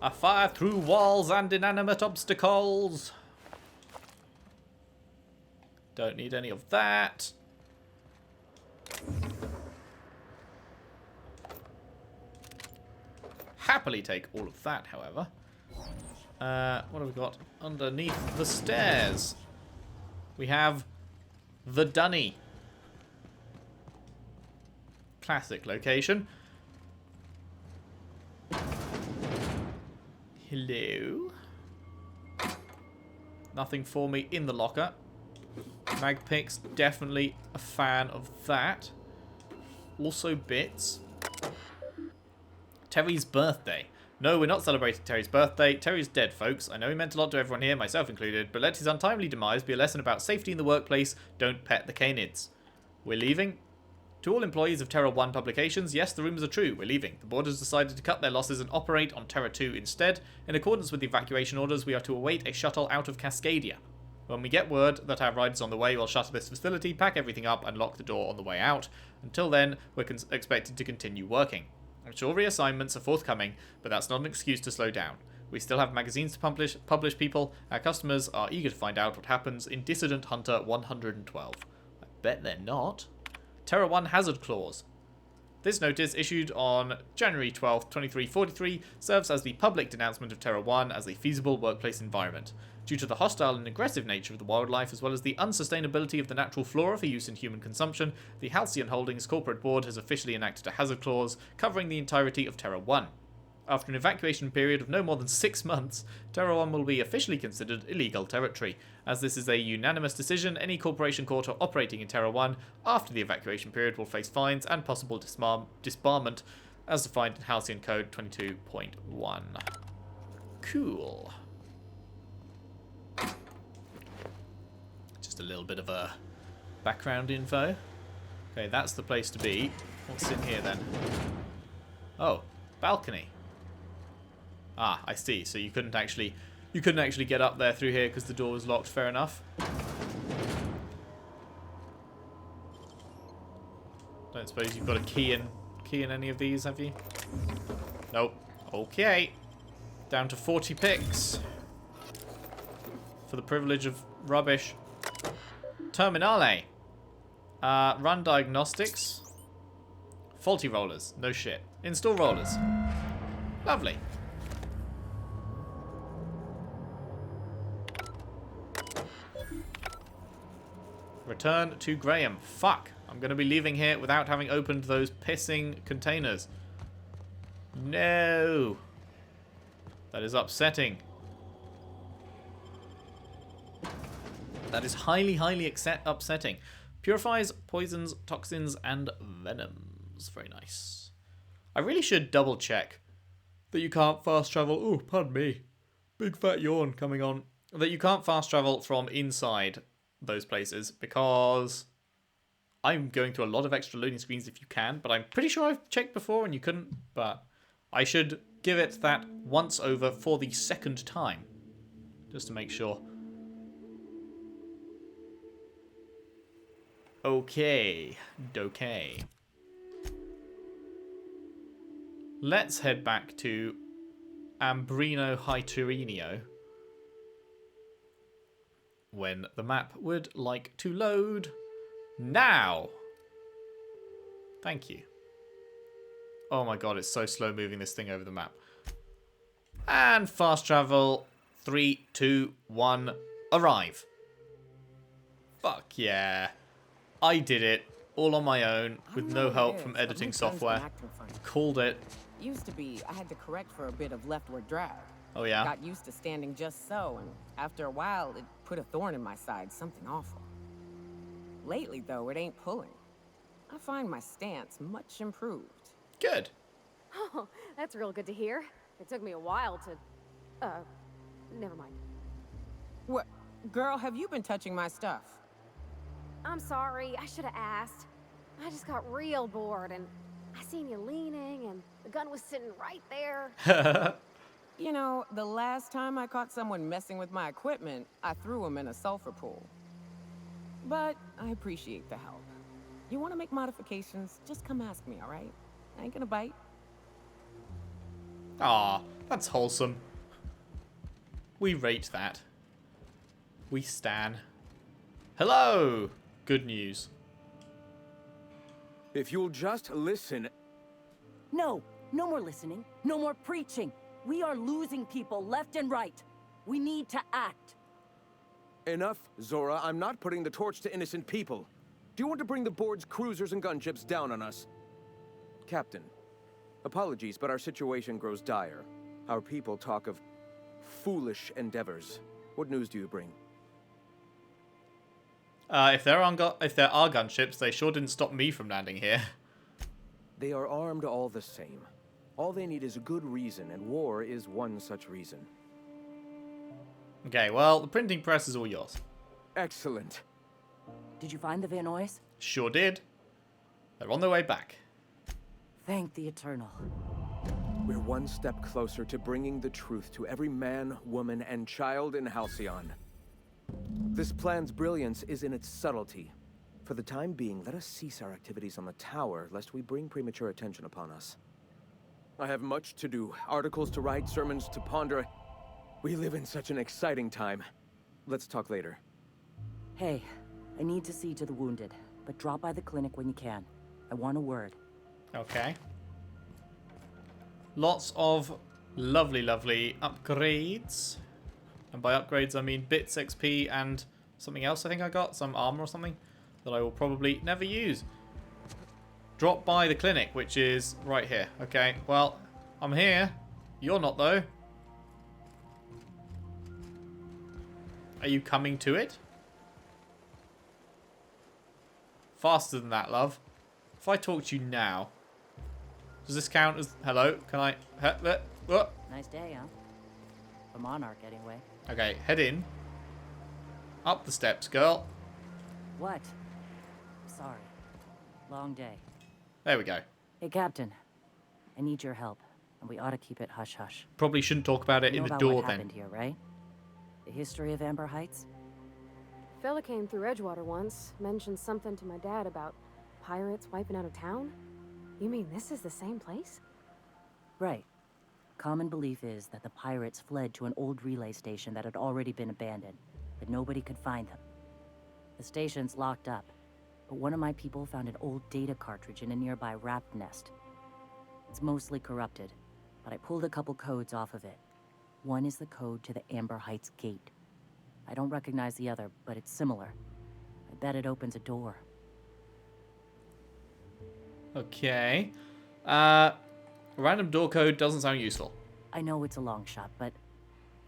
A fire through walls and inanimate obstacles. Don't need any of that. Happily take all of that, however. What have we got underneath the stairs? We have the Dunny. Classic location. Hello. Nothing for me in the locker. Mag picks, definitely a fan of that. Also bits. Terry's birthday. No, we're not celebrating Terry's birthday. Terry's dead, folks. I know he meant a lot to everyone here, myself included, but let his untimely demise be a lesson about safety in the workplace. Don't pet the canids. We're leaving. To all employees of Terra 1 publications, yes, the rumours are true. We're leaving. The board has decided to cut their losses and operate on Terra 2 instead. In accordance with the evacuation orders, we are to await a shuttle out of Cascadia. When we get word that our ride is on the way, we'll shutter this facility, pack everything up, and lock the door on the way out. Until then, we're expected to continue working. I'm sure reassignments are forthcoming, but that's not an excuse to slow down. We still have magazines to publish people. Our customers are eager to find out what happens in Dissident Hunter 112. I bet they're not. Terra 1 Hazard Clause. This notice, issued on January 12th, 2343, serves as the public denouncement of Terra 1 as a feasible workplace environment. Due to the hostile and aggressive nature of the wildlife, as well as the unsustainability of the natural flora for use in human consumption, the Halcyon Holdings Corporate Board has officially enacted a hazard clause covering the entirety of Terra 1. After an evacuation period of no more than 6 months, Terra 1 will be officially considered illegal territory. As this is a unanimous decision, any corporation quarter operating in Terra 1 after the evacuation period will face fines and possible disbarment, as defined in Halcyon Code 22.1. Cool. Just a little bit of a background info. Okay, that's the place to be. What's in here then? Oh, balcony. Ah, I see. So you couldn't actually get up there through here because the door was locked. Fair enough. Don't suppose you've got a key in any of these, have you? Nope. Okay. Down to 40 picks. For the privilege of rubbish. Terminale. Run diagnostics. Faulty rollers. No shit. Install rollers. Lovely. Return to Graham. Fuck. I'm going to be leaving here without having opened those pissing containers. No. That is upsetting. That is highly, highly upsetting. Purifies poisons, toxins, and venoms. Very nice. I really should double check that you can't fast travel. Oh, pardon me. Big fat yawn coming on. That you can't fast travel from inside those places, because I'm going through a lot of extra loading screens if you can, but I'm pretty sure I've checked before and you couldn't, but I should give it that once over for the second time, just to make sure. Okay, dokay. Let's head back to Ambrino Hyterinio, when the map would like to load now. Thank you. Oh my god, it's so slow moving this thing over the map. And fast travel. 3, 2, 1, arrive. Fuck yeah. I did it all on my own with no help from editing software. Called it. Used to be, I had to correct for a bit of leftward drag. Oh yeah? Got used to standing just so, and after a while, it put a thorn in my side, something awful. Lately, though, it ain't pulling. I find my stance much improved. Good. Oh, that's real good to hear. It took me a while to... never mind. What? Girl, have you been touching my stuff? I'm sorry, I should have asked. I just got real bored, and I seen you leaning, and the gun was sitting right there. You know, the last time I caught someone messing with my equipment, I threw him in a sulfur pool. But I appreciate the help. You want to make modifications, just come ask me, all right? I ain't gonna bite. Ah, that's wholesome. We rate that. We stan. Hello! Good news. If you'll just listen... No, no more listening, no more preaching. We are losing people left and right. We need to act. Enough, Zora. I'm not putting the torch to innocent people. Do you want to bring the board's cruisers and gunships down on us? Captain, apologies, but our situation grows dire. Our people talk of foolish endeavors. What news do you bring? If there are gunships, they sure didn't stop me from landing here. They are armed all the same. All they need is a good reason, and war is one such reason. Okay, well, the printing press is all yours. Excellent. Did you find the Vanois? Sure did. They're on their way back. Thank the Eternal. We're one step closer to bringing the truth to every man, woman, and child in Halcyon. This plan's brilliance is in its subtlety. For the time being, let us cease our activities on the tower, lest we bring premature attention upon us. I have much to do, articles to write, sermons to ponder. We live in such an exciting time. Let's talk later. Hey, I need to see to the wounded, but drop by the clinic when you can. I want a word. Okay. Lots of lovely, lovely upgrades. And by upgrades, I mean bits, XP, and something else I think I got. Some armor or something that I will probably never use. Drop by the clinic, which is right here. Okay, well, I'm here. You're not, though. Are you coming to it? Faster than that, love. If I talk to you now, does this count as... Hello? Can I... What? Nice day, huh? A monarch, anyway. Okay, head in. Up the steps, girl. What? Sorry. Long day. There we go. Hey, Captain. I need your help, and we ought to keep it hush-hush. Probably shouldn't talk about it You in know the about door what then. happened here, right? The history of Amber Heights? Fella came through Edgewater once, mentioned something to my dad about pirates wiping out a town. You mean this is the same place? Right. Common belief is that the pirates fled to an old relay station that had already been abandoned, but nobody could find them. The station's locked up, but one of my people found an old data cartridge in a nearby raft nest. It's mostly corrupted, but I pulled a couple codes off of it. One is the code to the Amber Heights gate. I don't recognize the other, but it's similar. I bet it opens a door. Okay. Random door code doesn't sound useful. I know it's a long shot, but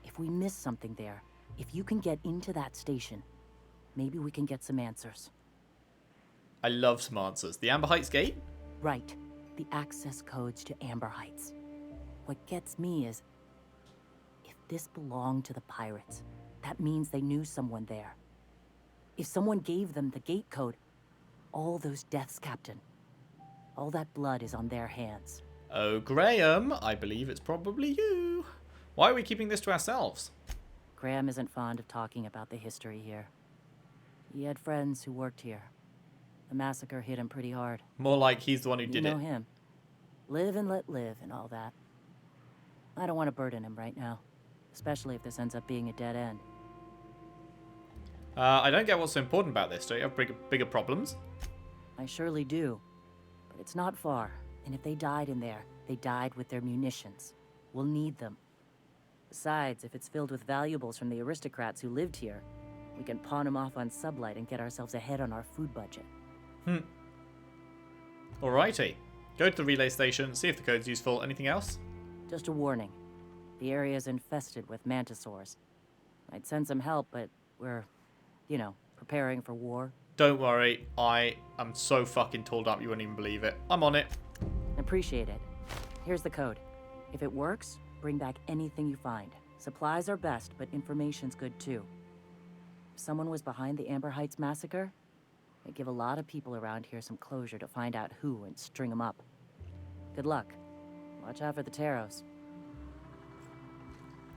if we miss something there, if you can get into that station, maybe we can get some answers. I love some answers. The Amber Heights gate? Right. The access codes to Amber Heights. What gets me is, if this belonged to the pirates, that means they knew someone there. If someone gave them the gate code, all those deaths, Captain, all that blood is on their hands. Oh, Graham, I believe it's probably you. Why are we keeping this to ourselves? Graham isn't fond of talking about the history here. He had friends who worked here. The massacre hit him pretty hard. More like he's the one who You did know it. him. Live and let live and all that. I don't want to burden him right now, especially if this ends up being a dead end. I don't get what's so important about this. Do you have bigger problems? I surely do. But it's not far, and if they died in there, they died with their munitions. We'll need them. Besides, if it's filled with valuables from the aristocrats who lived here, we can pawn them off on Sublight and get ourselves ahead on our food budget. Alrighty. Go to the relay station, see if the code's useful. Anything else? Just a warning. The area's infested with mantisaurs. I'd send some help, but we're, preparing for war. Don't worry. I am so fucking tooled up you wouldn't even believe it. I'm on it. Appreciate it. Here's the code. If it works, bring back anything you find. Supplies are best, but information's good too. If someone was behind the Amber Heights massacre, it'd give a lot of people around here some closure to find out who and string them up. Good luck. Watch out for the Taros.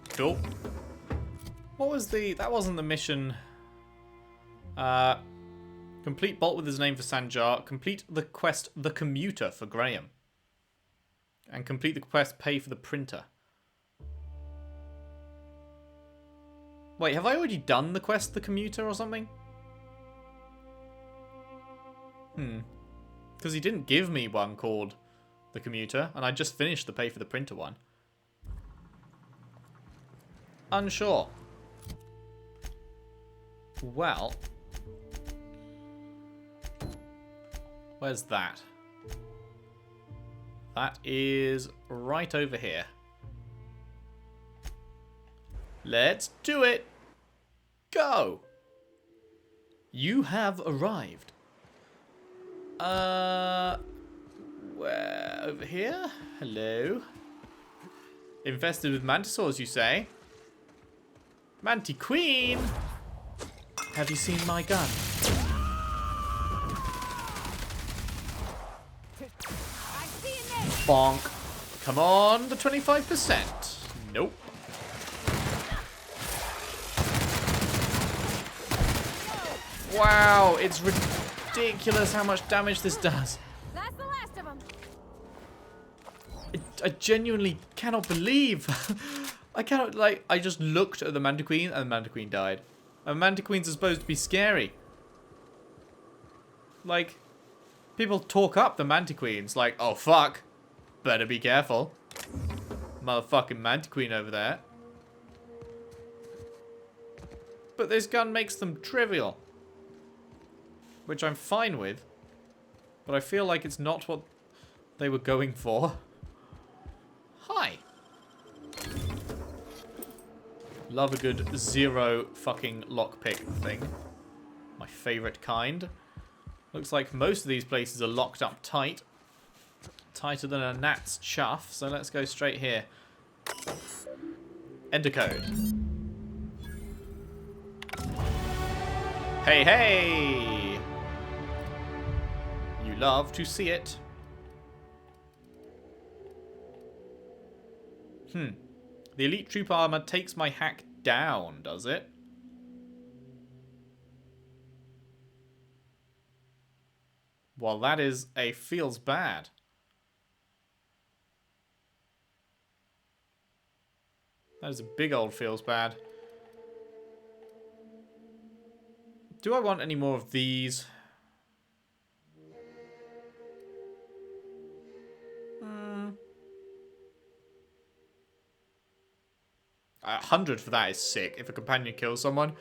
Cool. What was that wasn't the mission. Complete Bolt with his name for Sanjar. Complete the quest The Commuter for Graham. And complete the quest, pay for the printer. Wait, have I already done the quest, the commuter or something? Because he didn't give me one called the commuter, and I just finished the pay for the printer one. Unsure. Well. Where's that? That is right over here. Let's do it. Go. You have arrived. Where? Over here? Hello? Infested with mantisaurs, you say? Mantiqueen? Have you seen my gun? Bonk. Come on, the 25%. Nope. Wow, it's ridiculous how much damage this does. That's the last of them. I genuinely cannot believe. I cannot, like, I just looked at the Mantiqueen and the Mantiqueen died. And Mantiqueens are supposed to be scary. Like, people talk up the Mantiqueens like, oh fuck, better be careful. Motherfucking Mantiqueen over there. But this gun makes them trivial. Which I'm fine with. But I feel like it's not what they were going for. Hi. Love a good zero fucking lockpick thing. My favourite kind. Looks like most of these places are locked up tight. Tighter than a gnat's chuff. So let's go straight here. Enter code. Hey, hey! You love to see it. The elite troop armor takes my hack down, does it? Well, that is a feels bad. That is a big old feels bad. Do I want any more of these? 100 for that is sick. If a companion kills someone,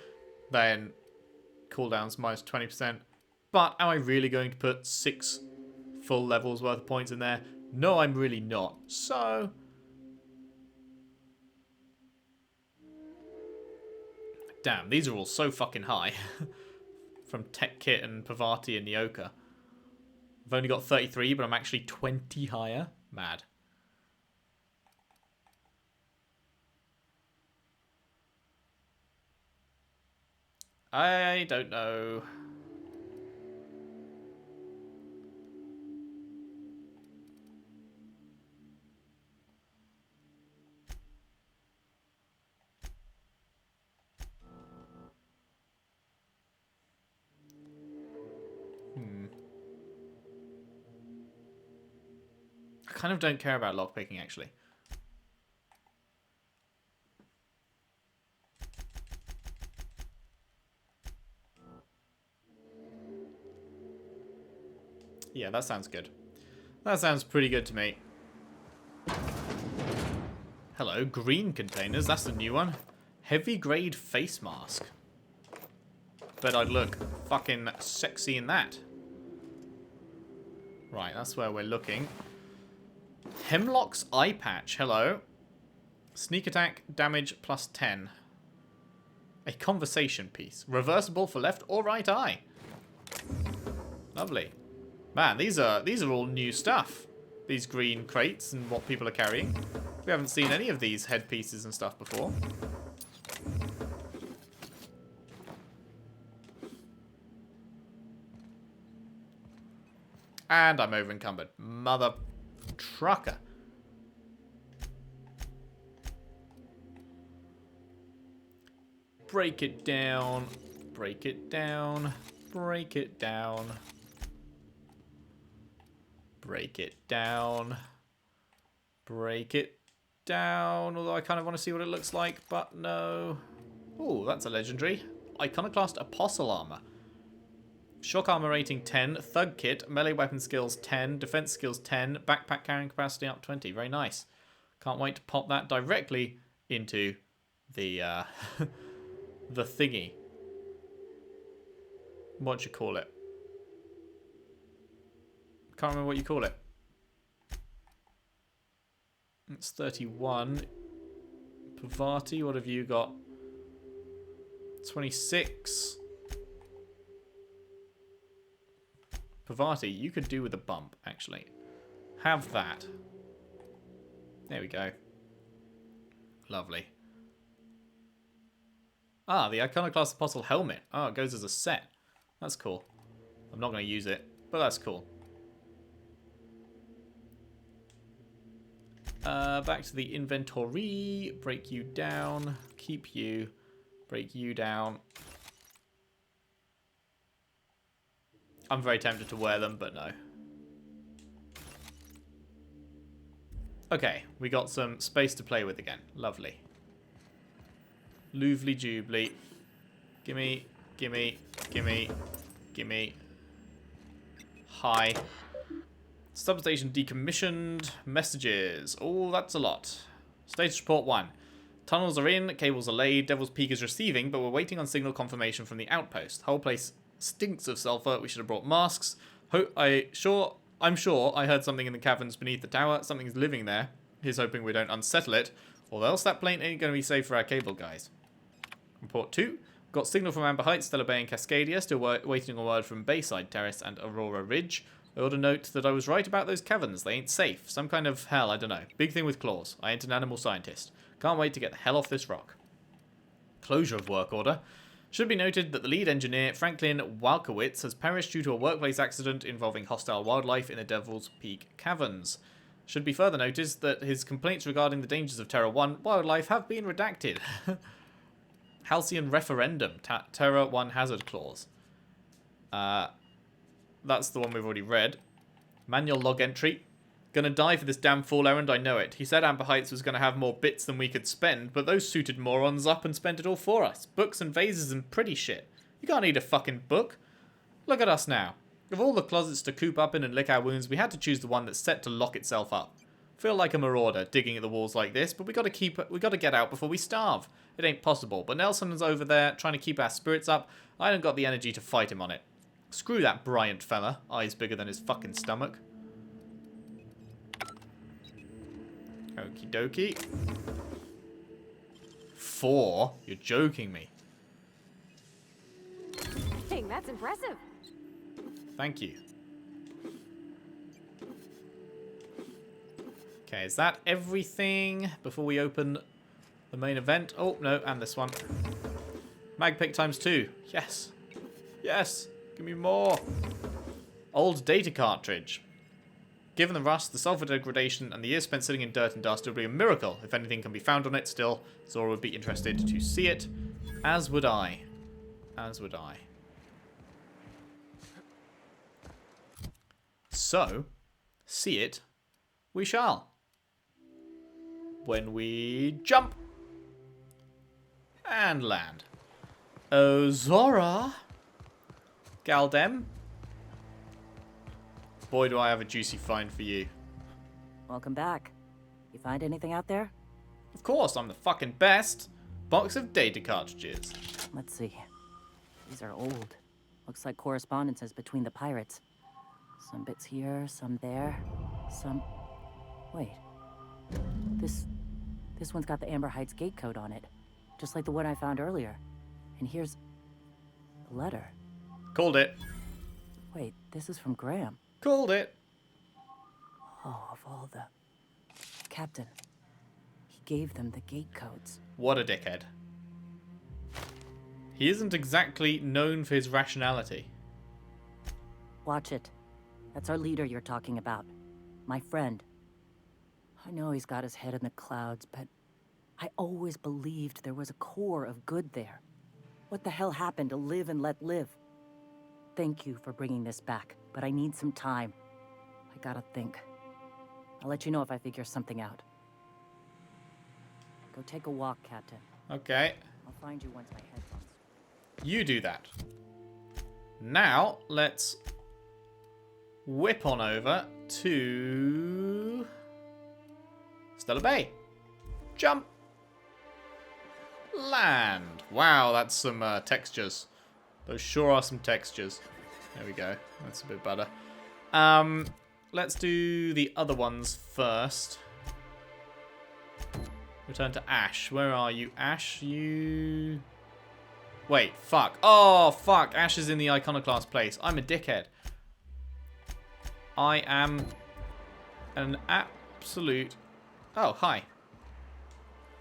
then cooldown's minus 20%. But am I really going to put 6 full levels worth of points in there? No, I'm really not. So damn, these are all so fucking high. From Tech Kit and Pavati and Nyoka. I've only got 33, but I'm actually 20 higher. Mad. I don't know. I kind of don't care about lockpicking, actually. Yeah, that sounds good. That sounds pretty good to me. Hello, green containers. That's the new one. Heavy grade face mask. Bet I'd look fucking sexy in that. Right, that's where we're looking. Hemlock's eye patch. Hello. Sneak attack, damage plus 10. A conversation piece. Reversible for left or right eye. Lovely. Man, these are all new stuff. These green crates and what people are carrying. We haven't seen any of these headpieces and stuff before. And I'm over encumbered. Mother trucker. Break it down. Break it down. Break it down. Break it down. Break it down, although I kind of want to see what it looks like, but no. Oh, that's a legendary. Iconoclast Apostle Armor. Shock armor rating 10, thug kit, melee weapon skills 10, defense skills 10, backpack carrying capacity up 20. Very nice. Can't wait to pop that directly into the the thingy. What do you call it? Can't remember what you call it. It's 31. Pavati, what have you got? 26. Pavati, you could do with a bump, actually. Have that. There we go. Lovely. Ah, the Iconoclast Apostle Helmet. Oh, it goes as a set. That's cool. I'm not going to use it, but that's cool. Back to the inventory. Break you down. Keep you. Break you down. I'm very tempted to wear them, but no. Okay, we got some space to play with again. Lovely. Louvely Jubilee. Gimme, gimme, gimme, gimme. Hi. Substation decommissioned. Messages. Oh, that's a lot. Status report 1. Tunnels are in, cables are laid, Devil's Peak is receiving, but we're waiting on signal confirmation from the outpost. Whole place stinks of sulfur. We should have brought masks. I'm sure I heard something in the caverns beneath the tower. Something's living there. Here's hoping we don't unsettle it, or else that plane ain't going to be safe for our cable guys. Report 2. Got signal from Amber Heights, Stella Bay and Cascadia. Still waiting a word from Bayside Terrace and Aurora Ridge. I ought to note that I was right about those caverns. They ain't safe. Some kind of hell, I don't know. Big thing with claws. I ain't an animal scientist. Can't wait to get the hell off this rock. Closure of work order. Should be noted that the lead engineer, Franklin Walkowitz, has perished due to a workplace accident involving hostile wildlife in the Devil's Peak Caverns. Should be further noticed that his complaints regarding the dangers of Terra 1 wildlife have been redacted. Halcyon Referendum. Terra 1 Hazard Clause. That's the one we've already read. Manual log entry. Gonna die for this damn fool errand, I know it. He said Amber Heights was gonna have more bits than we could spend, but those suited morons up and spent it all for us. Books and vases and pretty shit. You can't eat a fucking book. Look at us now. Of all the closets to coop up in and lick our wounds, we had to choose the one that's set to lock itself up. Feel like a marauder digging at the walls like this, but we gotta get out before we starve. It ain't possible, but Nelson's over there trying to keep our spirits up. I don't got the energy to fight him on it. Screw that Bryant fella. Eyes bigger than his fucking stomach. Okie dokie. 4? You're joking me. Dang, that's impressive. Thank you. Okay, is that everything before we open the main event? Oh, no, and this one. Mag pick ×2. Yes. Yes. Give me more. Old data cartridge. Given the rust, the sulfur degradation, and the years spent sitting in dirt and dust, it would be a miracle if anything can be found on it still. Zora would be interested to see it. As would I. As would I. So, see it we shall. When we jump. And land. Oh, Zora. Galdem. Boy, do I have a juicy find for you. Welcome back. You find anything out there? Of course, I'm the fucking best. Box of data cartridges. Let's see. These are old. Looks like correspondences between the pirates. Some bits here, some there, some... Wait. This one's got the Amber Heights gate code on it. Just like the one I found earlier. And here's... a letter. Called it. Wait, this is from Graham. Called it. Oh, of all the... Captain. He gave them the gate codes. What a dickhead. He isn't exactly known for his rationality. Watch it. That's our leader you're talking about. My friend. I know he's got his head in the clouds, but I always believed there was a core of good there. What the hell happened to live and let live? Thank you for bringing this back, but I need some time. I gotta think. I'll let you know if I figure something out. Go take a walk, Captain. Okay. I'll find you once my head's on. You do that. Now, let's whip on over to Stella Bay. Jump. Land. Wow, that's some textures. Those sure are some textures. There we go. That's a bit better. Let's do the other ones first. Return to Ash. Where are you, Ash? You... Wait, fuck. Oh, fuck. Ash is in the iconoclast place. I'm a dickhead. I am an absolute... Oh, hi.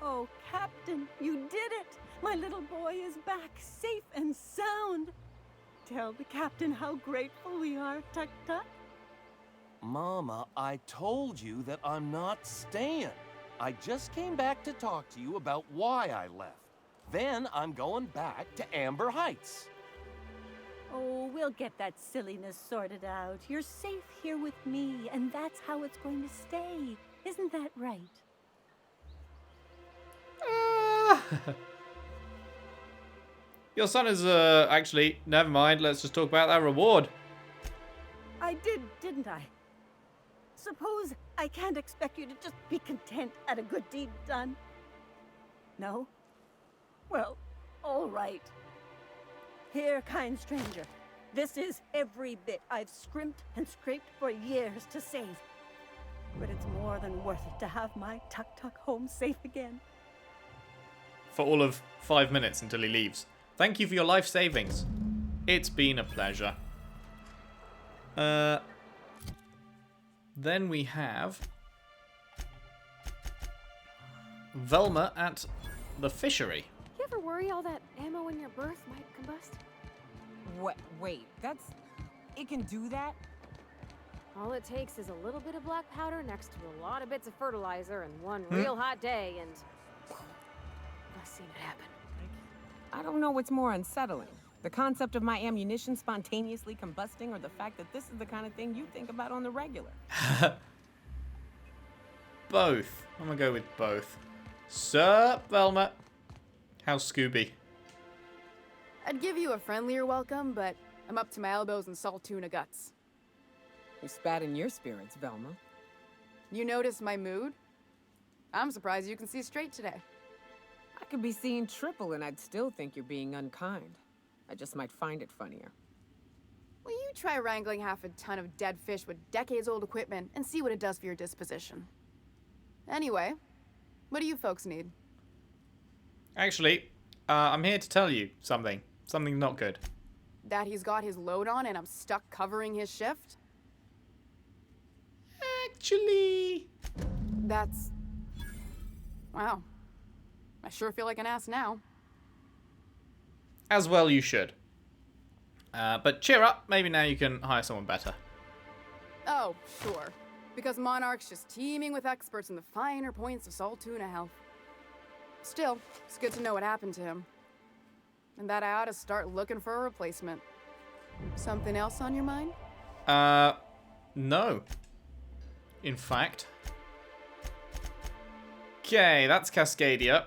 Oh, Captain, you did it! My little boy is back, safe and sound. Tell the Captain how grateful we are, Tuk Tuk. Mama, I told you that I'm not staying. I just came back to talk to you about why I left. Then I'm going back to Amber Heights. Oh, we'll get that silliness sorted out. You're safe here with me, and that's how it's going to stay. Isn't that right? Your son is, actually, never mind. Let's just talk about that reward. I did, didn't I? Suppose I can't expect you to just be content at a good deed done. No? Well, all right. Here, kind stranger. This is every bit I've scrimped and scraped for years to save. But it's more than worth it to have my Tuk Tuk home safe again. For all of 5 minutes until he leaves. Thank you for your life savings. It's been a pleasure. Then we have Velma at the fishery. You ever worry all that ammo in your berth might combust? What? Wait, that's... It can do that? All it takes is a little bit of black powder next to a lot of bits of fertilizer and one real hot day, and I've seen it happen. I don't know what's more unsettling. The concept of my ammunition spontaneously combusting, or the fact that this is the kind of thing you think about on the regular. Both. I'm gonna go with both. Sup, Velma? How's Scooby? I'd give you a friendlier welcome, but I'm up to my elbows in salt tuna guts. Who spat in your spirits, Velma? You notice my mood? I'm surprised you can see straight today. I could be seeing triple and I'd still think you're being unkind. I just might find it funnier. Will you try wrangling half a ton of dead fish with decades-old equipment and see what it does for your disposition? Anyway, what do you folks need? Actually, I'm here to tell you something. Something not good. That he's got his load on and I'm stuck covering his shift? Actually... That's... Wow. I sure feel like an ass now. As well you should. But cheer up. Maybe now you can hire someone better. Oh, sure. Because Monarch's just teeming with experts in the finer points of salt tuna health. Still, it's good to know what happened to him. And that I ought to start looking for a replacement. Something else on your mind? No. In fact. Okay, that's Cascadia.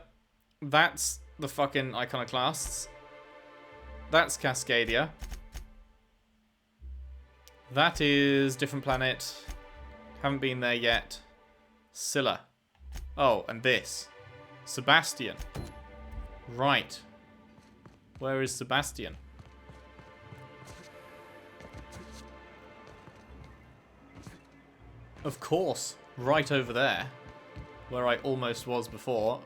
That's the fucking iconoclasts. That's Cascadia. That is different planet. Haven't been there yet. Scylla. Oh, and this. Sebastian. Right. Where is Sebastian? Of course. Right over there. Where I almost was before.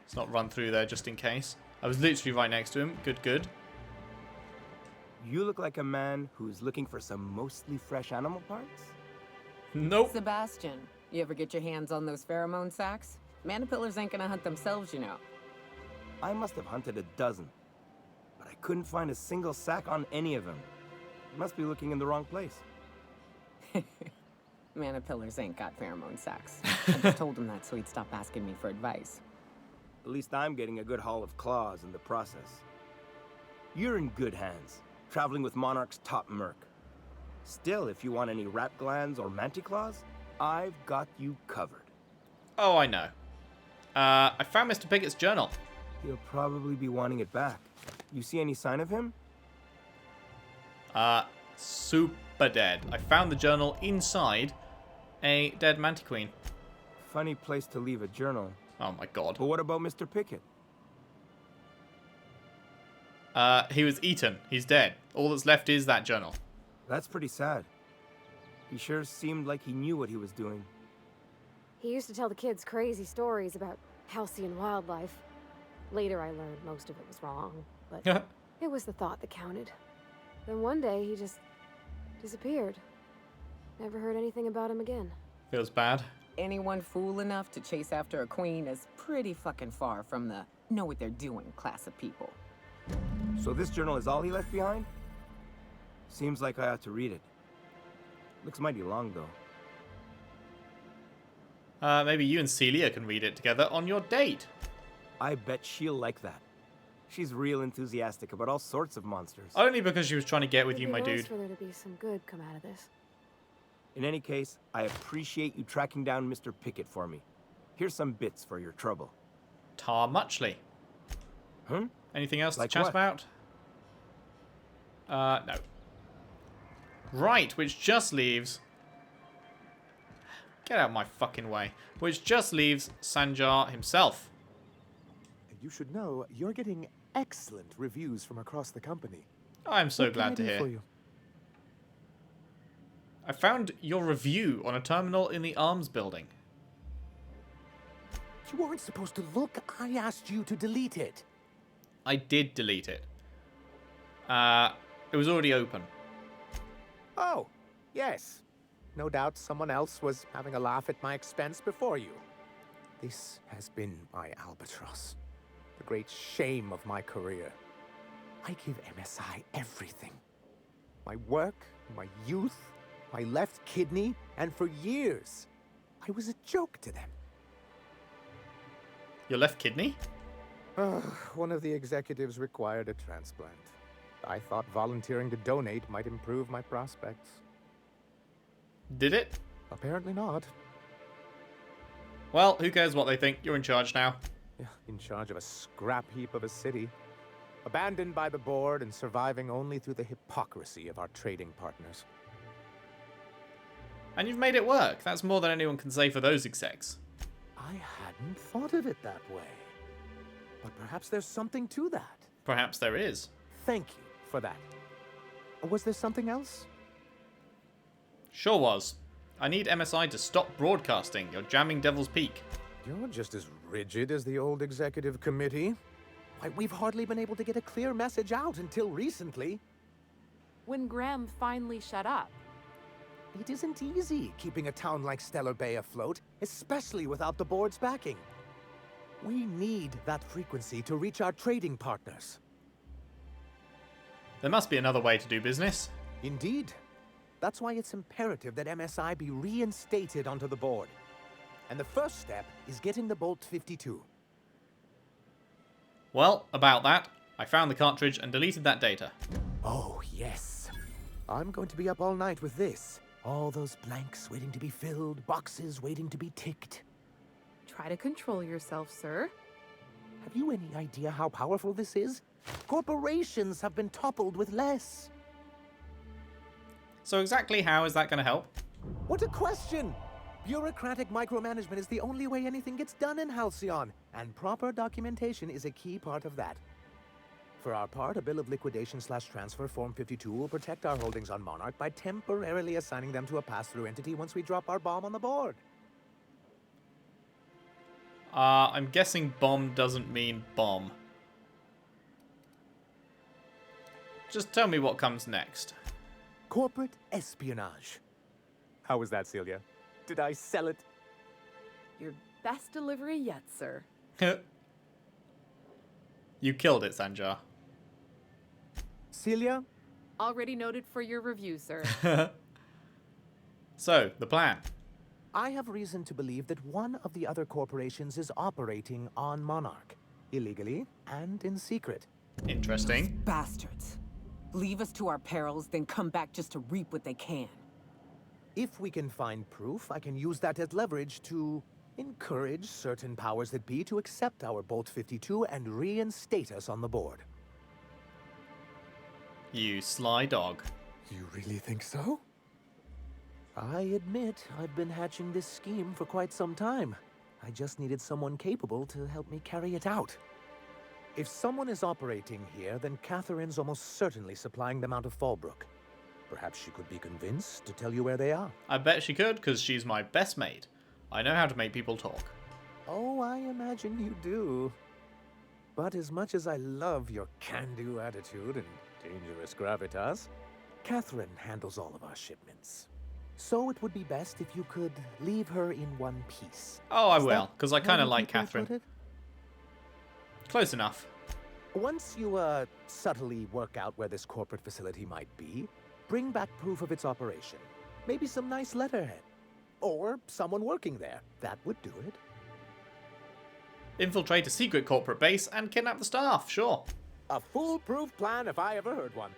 Let's not run through there just in case. I was literally right next to him. Good, good. You look like a man who's looking for some mostly fresh animal parts? Nope. Sebastian, you ever get your hands on those pheromone sacs? Manipillars ain't gonna hunt themselves, you know. I must have hunted a dozen, but I couldn't find a single sack on any of them. Must be looking in the wrong place. Manipillars ain't got pheromone sacs. I just told him that so he'd stop asking me for advice. At least I'm getting a good haul of claws in the process. You're in good hands, traveling with Monarch's top merc. Still, if you want any rat glands or manticlaws, I've got you covered. Oh, I know. I found Mr. Pickett's journal. He'll probably be wanting it back. You see any sign of him? Super dead. I found the journal inside a dead mantiqueen. Funny place to leave a journal. Oh my god. But what about Mr. Pickett? He was eaten. He's dead. All that's left is that journal. That's pretty sad. He sure seemed like he knew what he was doing. He used to tell the kids crazy stories about halcyon wildlife. Later I learned most of it was wrong, but it was the thought that counted. Then one day he just disappeared. Never heard anything about him again. Feels bad. Anyone fool enough to chase after a queen is pretty fucking far from the know what they're doing class of people. So this journal is all he left behind? Seems like I ought to read it. Looks mighty long, though. Maybe you and Celia can read it together on your date. I bet she'll like that. She's real enthusiastic about all sorts of monsters. Only because she was trying to get with you, It'd my be nice dude. for there to be some good come out of this. In any case, I appreciate you tracking down Mr. Pickett for me. Here's some bits for your trouble. Tar Muchley. Huh? Anything else Like to chat what? about? No. Right, which just leaves... Get out of my fucking way. Which just leaves Sanjar himself. You should know you're getting excellent reviews from across the company. I'm so What can I glad to do hear. for you? I found your review on a terminal in the arms building. You weren't supposed to look. I asked you to delete it. I did delete it. It was already open. Oh, yes. No doubt someone else was having a laugh at my expense before you. This has been my albatross. The great shame of my career. I give MSI everything. My work, my youth, my left kidney, and for years, I was a joke to them. Your left kidney? One of the executives required a transplant. I thought volunteering to donate might improve my prospects. Did it? Apparently not. Well, who cares what they think? You're in charge now. In charge of a scrap heap of a city. Abandoned by the board and surviving only through the hypocrisy of our trading partners. And you've made it work. That's more than anyone can say for those execs. I hadn't thought of it that way. But perhaps there's something to that. Perhaps there is. Thank you for that. Was there something else? Sure was. I need MSI to stop broadcasting. You're jamming Devil's Peak. You're just as rigid as the old executive committee. Why, we've hardly been able to get a clear message out until recently. When Graham finally shut up. It isn't easy keeping a town like Stellar Bay afloat, especially without the board's backing. We need that frequency to reach our trading partners. There must be another way to do business. Indeed. That's why it's imperative that MSI be reinstated onto the board. And the first step is getting the Bolt 52. Well, about that, I found the cartridge and deleted that data. Oh, yes. I'm going to be up all night with this. All those blanks waiting to be filled, boxes waiting to be ticked. Try to control yourself, sir. Have you any idea how powerful this is? Corporations have been toppled with less. So exactly how is that going to help? What a question! Bureaucratic micromanagement is the only way anything gets done in Halcyon, and proper documentation is a key part of that. For our part, a bill of liquidation/transfer Form 52 will protect our holdings on Monarch by temporarily assigning them to a pass-through entity once we drop our bomb on the board. I'm guessing bomb doesn't mean bomb. Just tell me what comes next. Corporate espionage. How was that, Celia? Did I sell it? Your best delivery yet, sir. You killed it, Sanjar. Celia? Already noted for your review, sir. So, the plan. I have reason to believe that one of the other corporations is operating on Monarch. Illegally and in secret. Interesting. Bastards. Leave us to our perils, then come back just to reap what they can. If we can find proof, I can use that as leverage to encourage certain powers that be to accept our Bolt 52 and reinstate us on the board. You sly dog. You really think so? I admit I've been hatching this scheme for quite some time. I just needed someone capable to help me carry it out. If someone is operating here, then Catherine's almost certainly supplying them out of Fallbrook. Perhaps she could be convinced to tell you where they are. I bet she could, because she's my best mate. I know how to make people talk. Oh, I imagine you do. But as much as I love your can-do attitude and dangerous gravitas, Catherine handles all of our shipments. So it would be best if you could leave her in one piece. Oh, I Is will, that because I how kind of you like people Catherine. put it? Close enough. Once you, subtly work out where this corporate facility might be, bring back proof of its operation. Maybe some nice letterhead. Or someone working there. That would do it. Infiltrate a secret corporate base and kidnap the staff, sure. A foolproof plan if I ever heard one.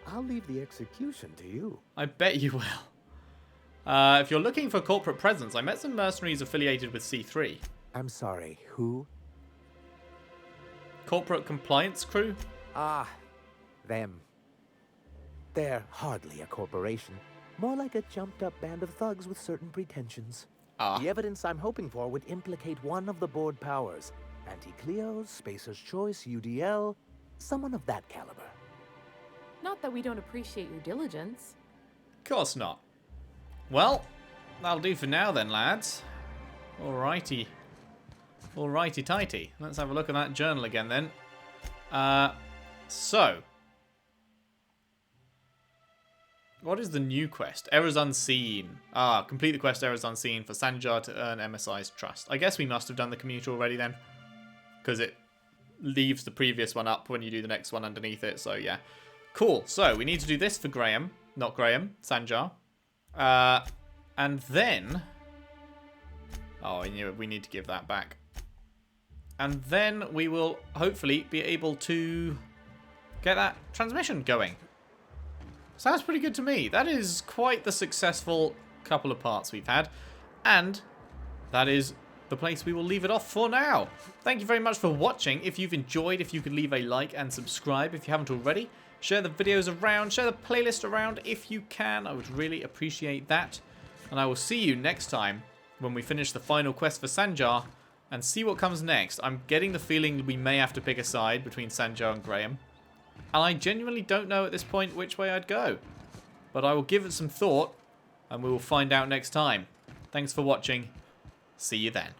I'll leave the execution to you. I bet you will. If you're looking for corporate presence, I met some mercenaries affiliated with C3. I'm sorry, who? Corporate compliance crew? Ah, them. They're hardly a corporation. More like a jumped-up band of thugs with certain pretensions. Ah. The evidence I'm hoping for would implicate one of the board powers. Anti-Cleos, Spacer's Choice, UDL, someone of that caliber. Not that we don't appreciate your diligence. Course not. Well, that'll do for now then, lads. Alrighty. Alrighty tighty. Let's have a look at that journal again then. So. What is the new quest? Errors Unseen. Ah, complete the quest Errors Unseen for Sanjar to earn MSI's trust. I guess we must have done the commuter already then. Because it leaves the previous one up when you do the next one underneath it, so yeah. Cool, so we need to do this for Graham. Not Graham, Sanjar. And then... Oh, I knew it. We need to give that back. And then we will hopefully be able to get that transmission going. Sounds pretty good to me. That is quite the successful couple of parts we've had. And that is the place we will leave it off for now. Thank you very much for watching. If you've enjoyed, if you could leave a like and subscribe if you haven't already. Share the videos around, share the playlist around if you can. I would really appreciate that. And I will see you next time when we finish the final quest for Sanjar and see what comes next. I'm getting the feeling we may have to pick a side between Sanjar and Graham. And I genuinely don't know at this point which way I'd go. But I will give it some thought and we will find out next time. Thanks for watching. See you then.